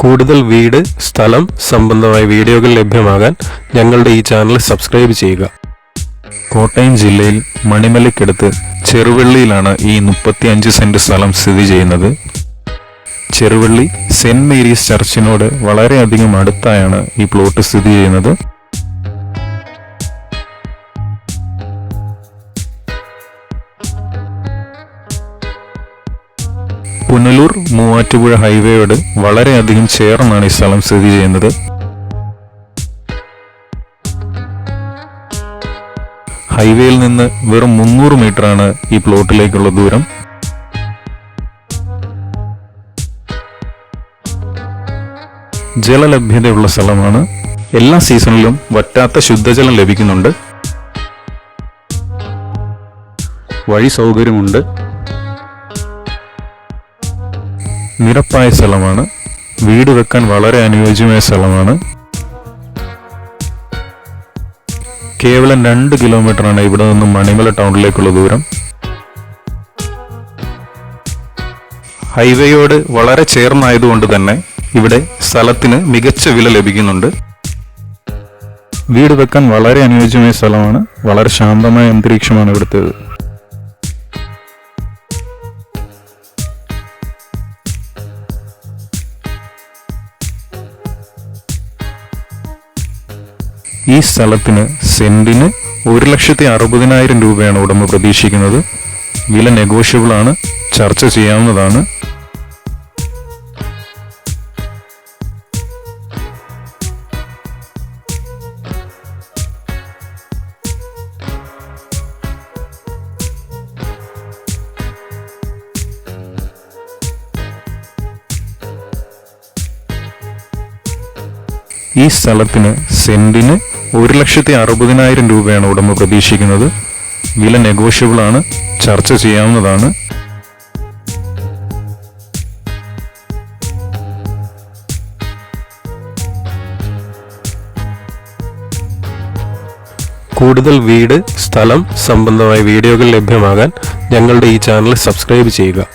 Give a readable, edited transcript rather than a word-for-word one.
കൂടുതൽ വീട്, സ്ഥലം സംബന്ധമായ വീഡിയോകൾ ലഭ്യമാകാൻ ഞങ്ങളുടെ ഈ ചാനൽ സബ്സ്ക്രൈബ് ചെയ്യുക. കോട്ടയം ജില്ലയിൽ മണിമലയ്ക്കടുത്ത് ചെറുവള്ളിയിലാണ് ഈ 35 സെന്റ് സ്ഥലം സ്ഥിതി ചെയ്യുന്നത്. ചെറുവള്ളി സെന്റ് മേരീസ് ചർച്ചിനോട് വളരെയധികം അടുത്തായാണ് ഈ പ്ലോട്ട് സ്ഥിതി ചെയ്യുന്നത്. പുനലൂർ മൂവാറ്റുപുഴ ഹൈവേയോട് വളരെയധികം ചേർന്നാണ് ഈ സ്ഥലം സ്ഥിതി ചെയ്യുന്നത്. ഹൈവേയിൽ നിന്ന് വെറും 300 മീറ്ററാണ് ഈ പ്ലോട്ടിലേക്കുള്ള ദൂരം. ജലലഭ്യതയുള്ള സ്ഥലമാണ്. എല്ലാ സീസണിലും വറ്റാത്ത ശുദ്ധജലം ലഭിക്കുന്നുണ്ട്. വഴി സൗകര്യമുണ്ട്. നിരപ്പായ സ്ഥലമാണ്. വീട് വെക്കാൻ വളരെ അനുയോജ്യമായ സ്ഥലമാണ്. കേവലം 2 കിലോമീറ്ററാണ് ഇവിടെ നിന്നും മണിമല ടൗണിലേക്കുള്ള ദൂരം. ഹൈവേയോട് വളരെ ചേർന്നായതുകൊണ്ട് തന്നെ ഇവിടെ സ്ഥലത്തിന് മികച്ച വില ലഭിക്കുന്നുണ്ട്. വീട് വെക്കാൻ വളരെ അനുയോജ്യമായ സ്ഥലമാണ്. വളരെ ശാന്തമായ അന്തരീക്ഷമാണ് ഇവിടുത്തേത്. ഈ സ്ഥലത്തിന് സെന്റിന് 1,60,000 രൂപയാണ് ഉടമ പ്രതീക്ഷിക്കുന്നത്. വില നെഗോഷ്യബിൾ ആണ്, ചർച്ച ചെയ്യാവുന്നതാണ്. ഈ സ്ഥലത്തിന് സെന്റിന് 1,60,000 രൂപയാണ് ഉടമ പ്രതീക്ഷിക്കുന്നത്. വില നെഗോഷ്യബിൾ ആണ്, ചർച്ച ചെയ്യാവുന്നതാണ്. കൂടുതൽ വീട്, സ്ഥലം സംബന്ധമായ വീഡിയോകൾ ലഭ്യമാകാൻ ഞങ്ങളുടെ ഈ ചാനൽ സബ്സ്ക്രൈബ് ചെയ്യുക.